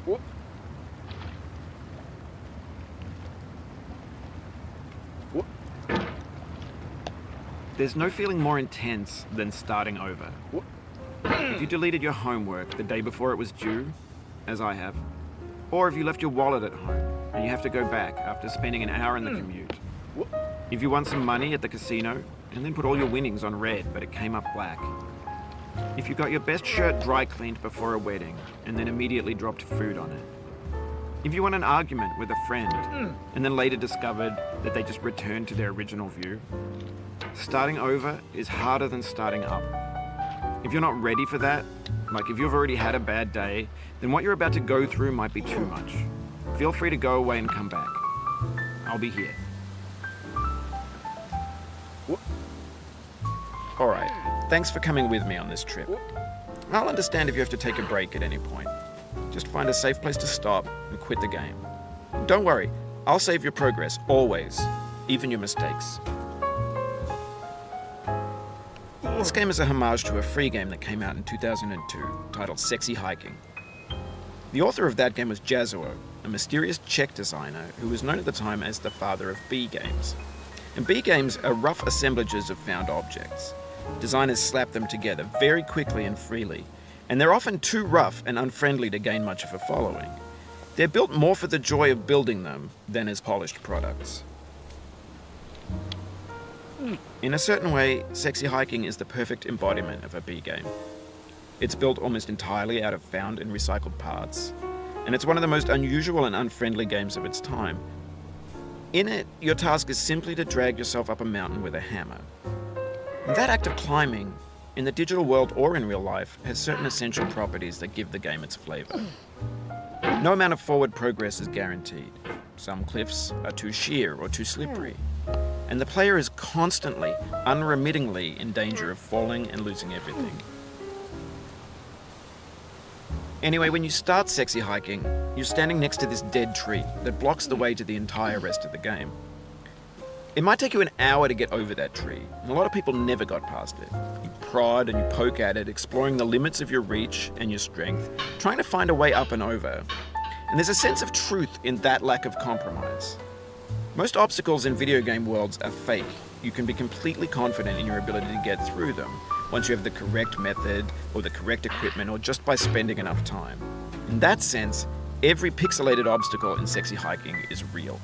Whoop. Whoop. There's no feeling more intense than starting over. Whoop. If you deleted your homework the day before it was due, as I have, or if you left your wallet at home and you have to go back after spending an hour in the commute. Whoop. If you won some money at the casino and then put all your winnings on red but it came up black. If you got your best shirt dry cleaned before a wedding and then immediately dropped food on it. If you won an argument with a friend and then later discovered that they just returned to their original view. Starting over is harder than starting up. If you're not ready for that, like if you've already had a bad day, then what you're about to go through might be too much. Feel free to go away and come back. I'll be here. Alright, thanks for coming with me on this trip. I'll understand if you have to take a break at any point. Just find a safe place to stop and quit the game. Don't worry, I'll save your progress, always, even your mistakes. This game is a homage to a free game that came out in 2002, titled Sexy Hiking. The author of that game was Jazzuo, a mysterious Czech designer who was known at the time as the father of B games. And B games are rough assemblages of found objects. Designers slap them together very quickly and freely, and they're often too rough and unfriendly to gain much of a following. They're built more for the joy of building them than as polished products. In a certain way, Sexy Hiking is the perfect embodiment of a B game. It's built almost entirely out of found and recycled parts, and it's one of the most unusual and unfriendly games of its time. In it, your task is simply to drag yourself up a mountain with a hammer. And that act of climbing, in the digital world or in real life, has certain essential properties that give the game its flavor. No amount of forward progress is guaranteed. Some cliffs are too sheer or too slippery, and the player is constantly, unremittingly in danger of falling and losing everything. Anyway, when you start Sexy Hiking, you're standing next to this dead tree that blocks the way to the entire rest of the game. It might take you an hour to get over that tree, and a lot of people never got past it. You prod and you poke at it, exploring the limits of your reach and your strength, trying to find a way up and over. And there's a sense of truth in that lack of compromise. Most obstacles in video game worlds are fake. You can be completely confident in your ability to get through them once you have the correct method or the correct equipment or just by spending enough time. In that sense, every pixelated obstacle in Sexy Hiking is real.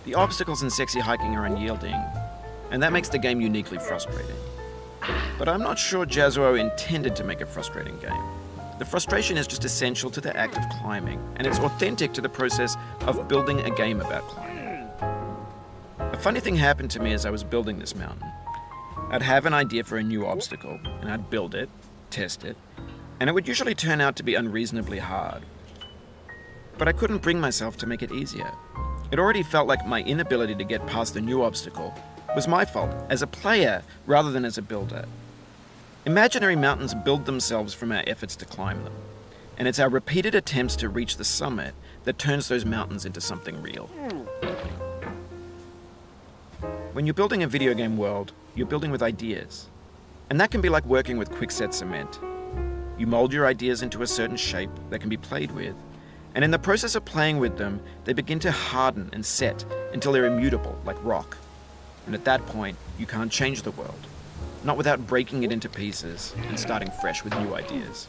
The obstacles in Sexy Hiking are unyielding, and that makes the game uniquely frustrating. But I'm not sure Jazzuo intended to make a frustrating game. The frustration is just essential to the act of climbing, and it's authentic to the process of building a game about climbing. A funny thing happened to me as I was building this mountain. I'd have an idea for a new obstacle, and I'd build it, test it, and it would usually turn out to be unreasonably hard. But I couldn't bring myself to make it easier. It already felt like my inability to get past the new obstacle was my fault as a player rather than as a builder. Imaginary mountains build themselves from our efforts to climb them, and it's our repeated attempts to reach the summit that turns those mountains into something real. When you're building a video game world, you're building with ideas, and that can be like working with quickset cement. You mold your ideas into a certain shape that can be played with, and in the process of playing with them, they begin to harden and set until they're immutable, like rock. And at that point, you can't change the world. Not without breaking it into pieces and starting fresh with new ideas.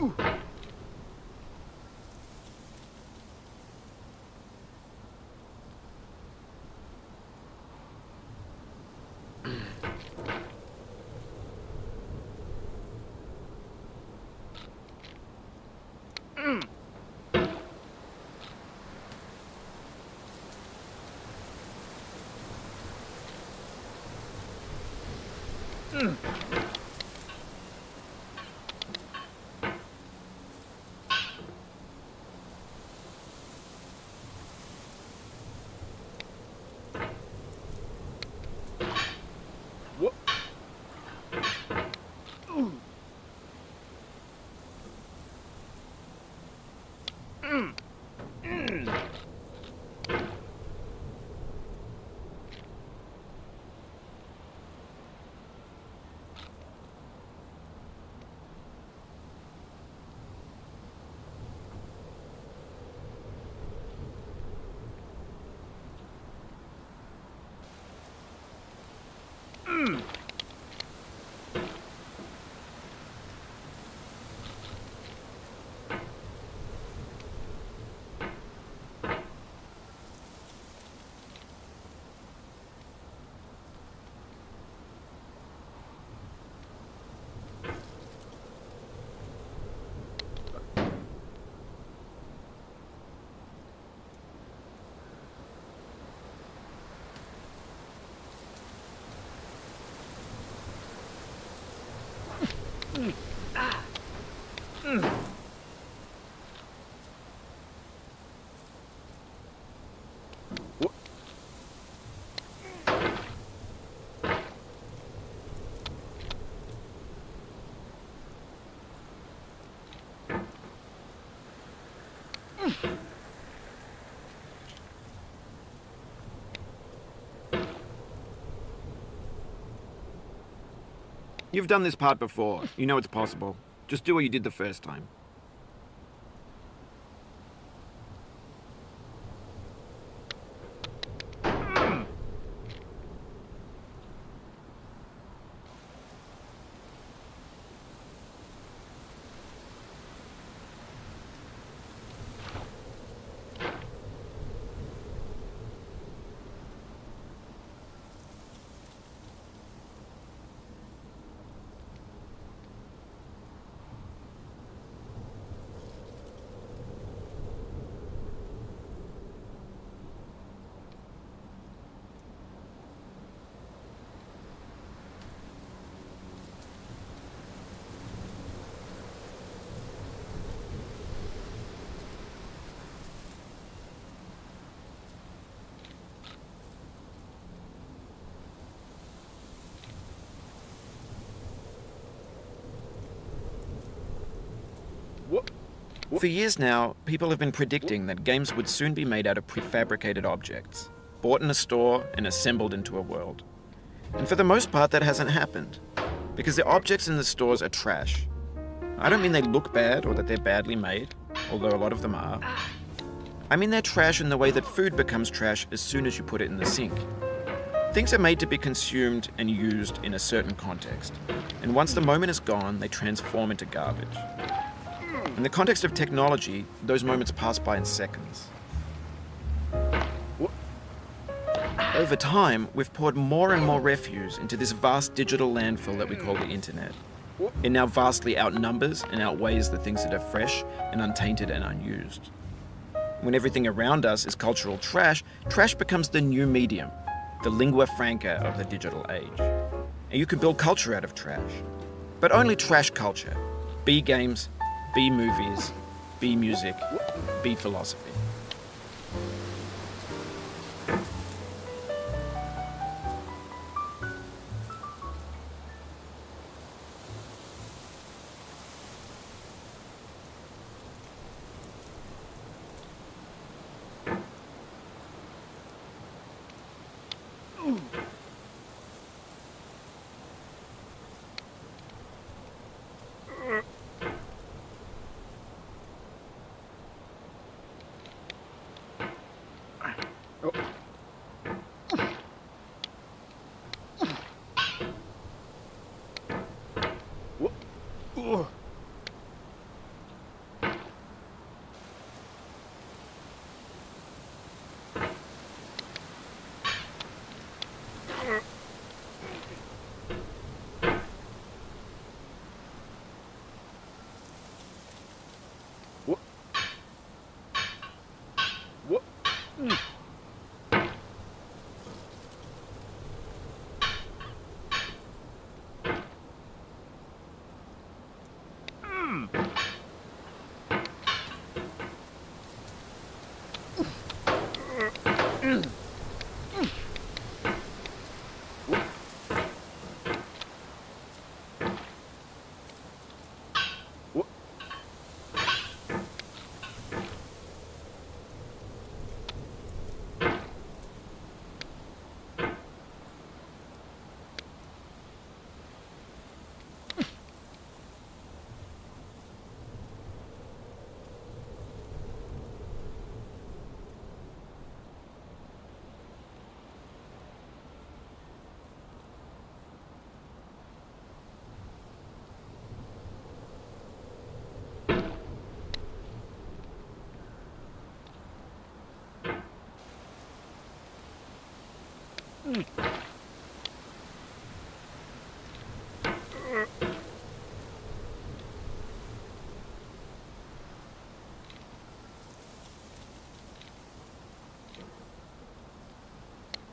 Whoop. Whoop. You've done this part before. You know it's possible. Just do what you did the first time. Whoop. For years now, people have been predicting that games would soon be made out of prefabricated objects, bought in a store and assembled into a world. And for the most part, that hasn't happened, because the objects in the stores are trash. I don't mean they look bad or that they're badly made, although a lot of them are. I mean they're trash in the way that food becomes trash as soon as you put it in the sink. Things are made to be consumed and used in a certain context, and once the moment is gone, they transform into garbage. In the context of technology, those moments pass by in seconds. Whoop. Over time, we've poured more and more refuse into this vast digital landfill that we call the internet. It now vastly outnumbers and outweighs the things that are fresh and untainted and unused. When everything around us is cultural trash, trash becomes the new medium, the lingua franca of the digital age. And you can build culture out of trash. But only trash culture. B games, B movies, B music, B philosophy.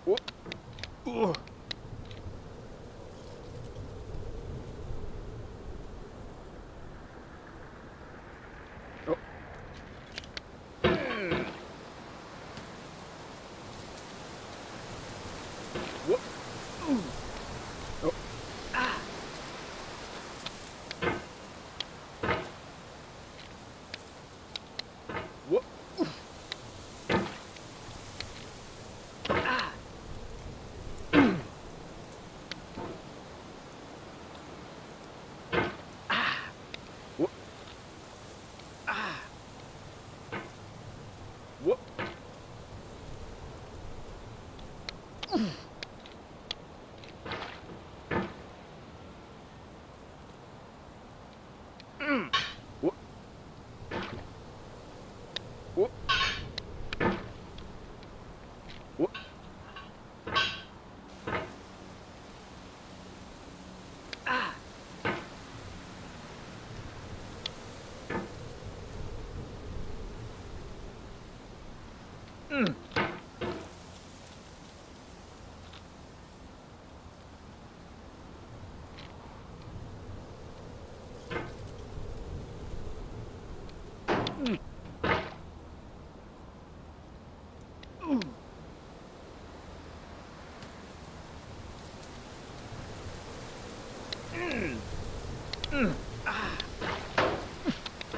Whoop. Ugh. Oh. Whoop. Oh. Whoop. Whoop. Whoop. Whoop. Whoop. Whoop.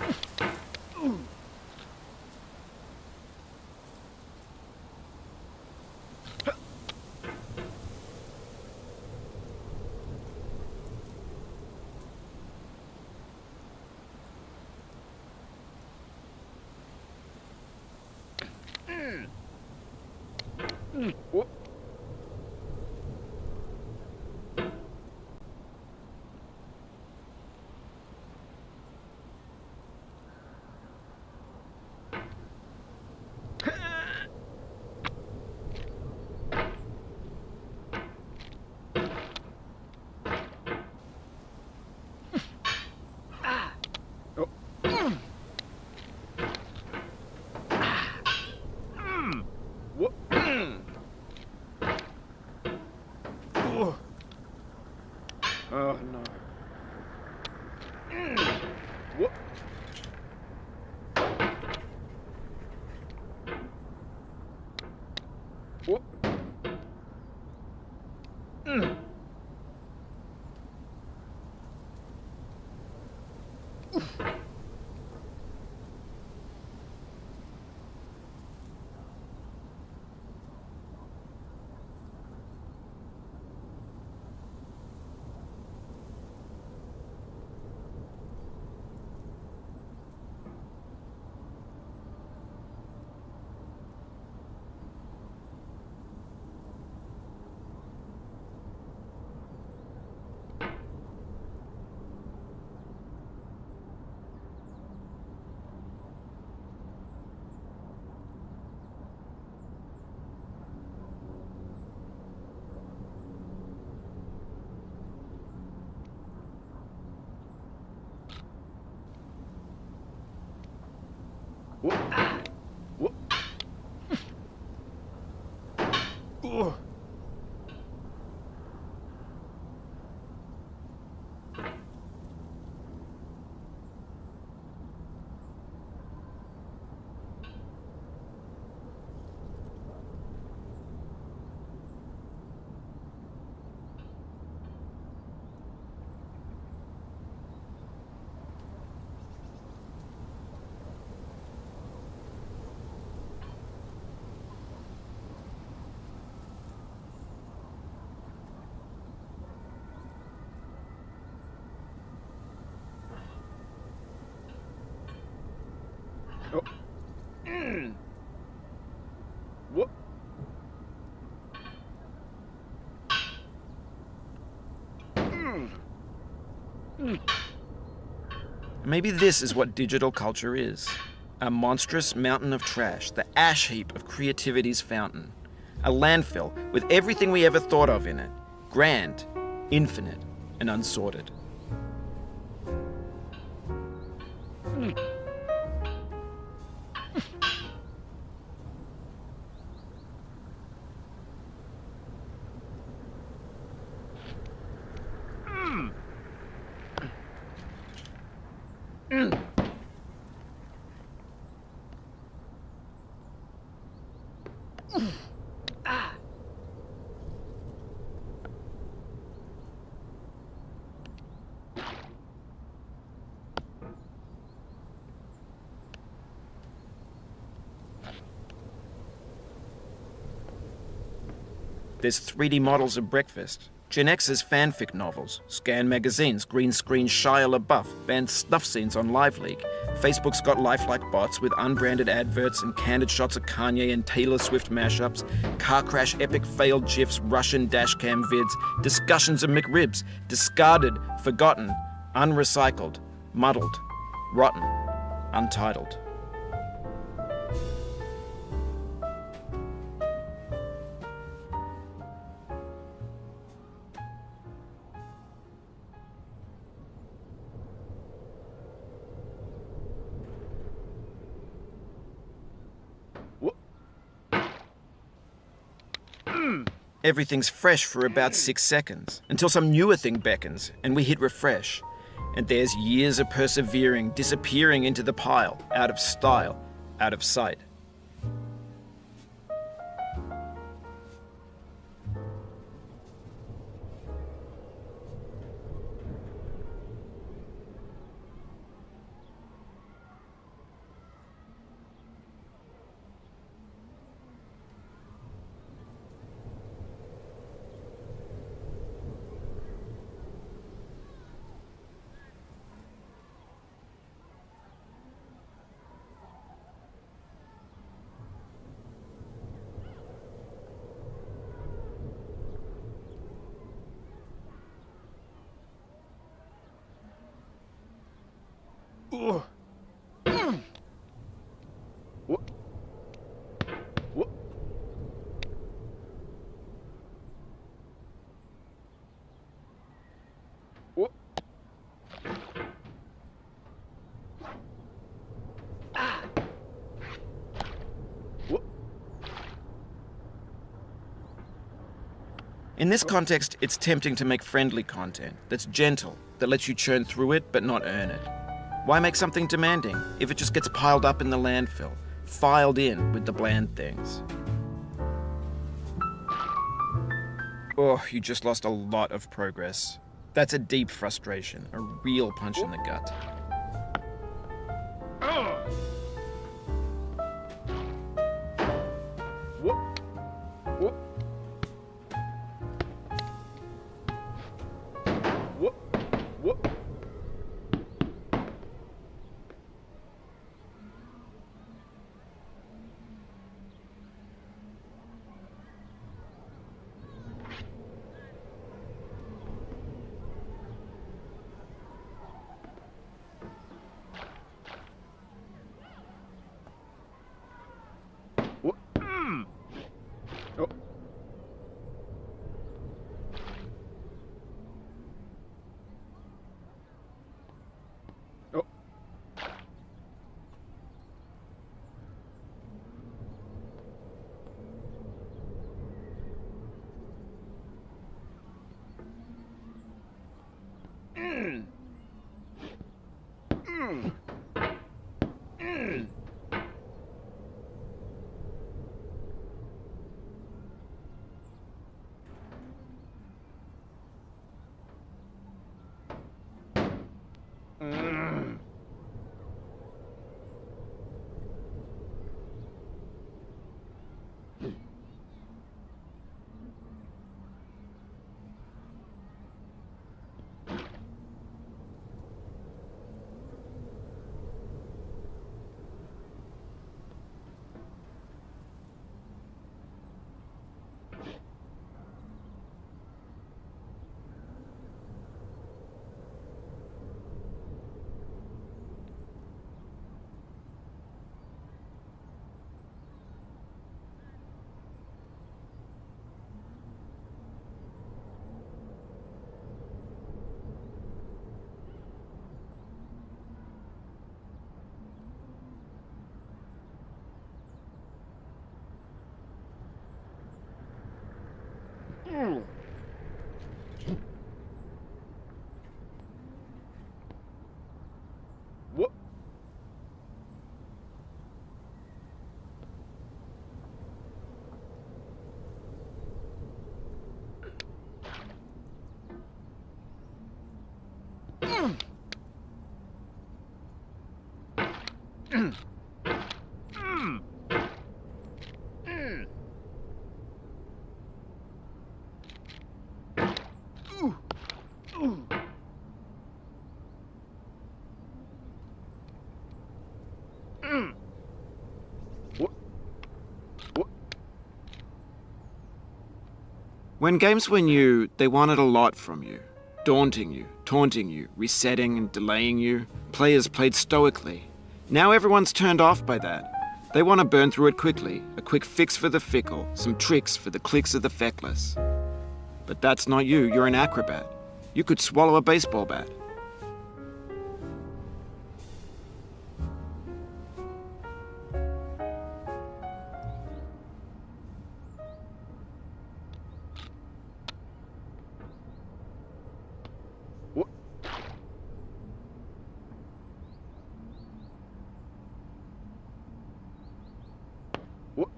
Whoop. Oh. Whoop. Oh no. Whoop. Whoop. Whoop. Whoop. Ugh. Oh. Whoop. Maybe this is what digital culture is. A monstrous mountain of trash, the ash heap of creativity's fountain. A landfill with everything we ever thought of in it. Grand, infinite, and unsorted. There's 3D models of breakfast, Gen X's fanfic novels, Scan magazines, green screen Shia LaBeouf, banned snuff scenes on LiveLeak. Facebook's got lifelike bots with unbranded adverts and candid shots of Kanye and Taylor Swift mashups, car crash epic failed GIFs, Russian dashcam vids, discussions of McRibs, discarded, forgotten, unrecycled, muddled, rotten, untitled. Everything's fresh for about 6 seconds, until some newer thing beckons, and we hit refresh. And there's years of persevering, disappearing into the pile, out of style, out of sight. Ugh. What? What? What? What? In this context, it's tempting to make friendly content that's gentle, that lets you churn through it but not earn it. Why make something demanding if it just gets piled up in the landfill, filed in with the bland things? Oh, you just lost a lot of progress. That's a deep frustration, a real punch in the gut. What? What? What? What? When games were new, they wanted a lot from you. Daunting you, taunting you, resetting and delaying you. Players played stoically. Now everyone's turned off by that. They want to burn through it quickly, a quick fix for the fickle, some tricks for the clicks of the feckless. But that's not you, you're an acrobat. You could swallow a baseball bat. What? What?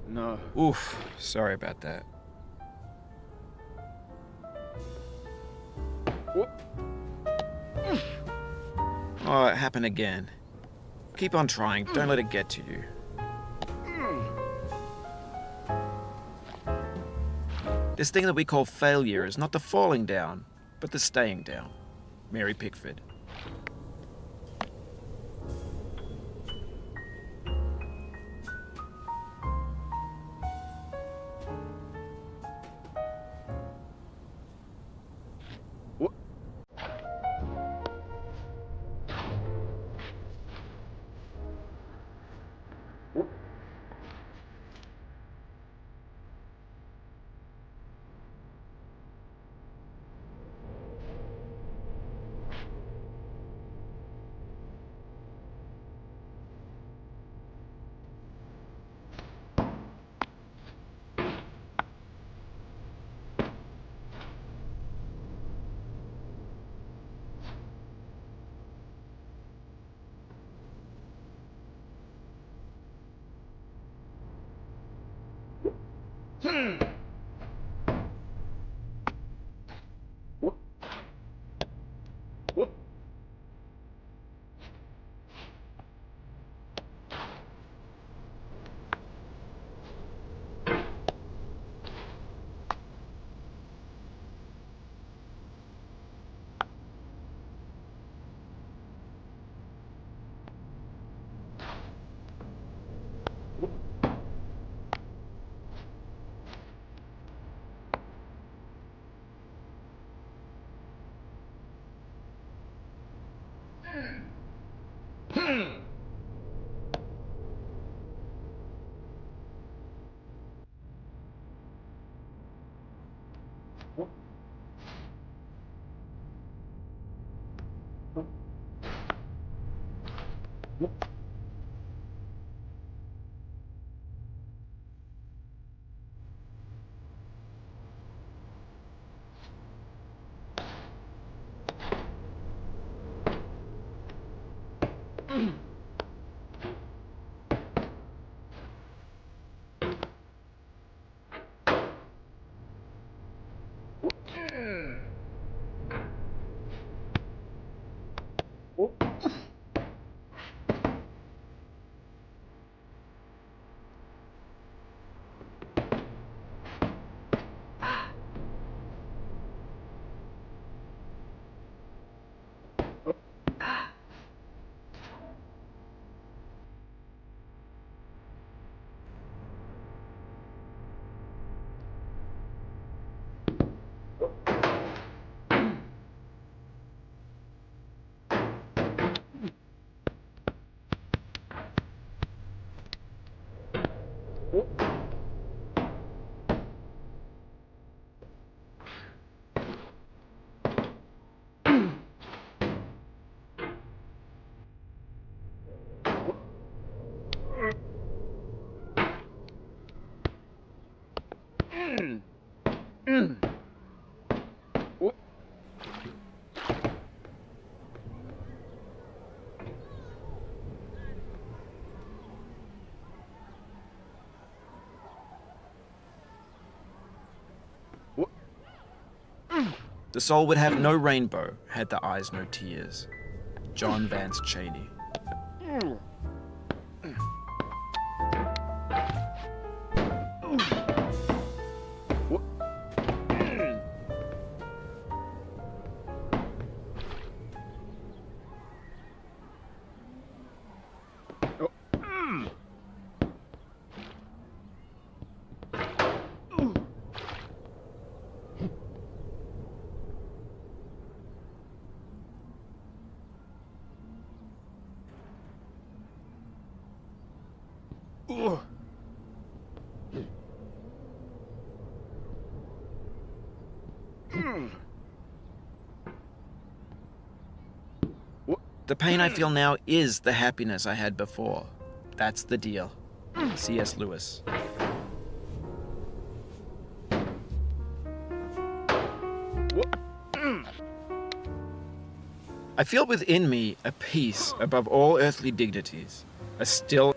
No. Oof, sorry about that. What? Oh, it happened again. Keep on trying, don't let it get to you. This thing that we call failure is not the falling down, but the staying down. Mary Pickford. What? What? What? What? The soul would have no rainbow, had the eyes no tears. John Vance Cheney. The pain I feel now is the happiness I had before. That's the deal. C.S. Lewis. I feel within me a peace above all earthly dignities, a still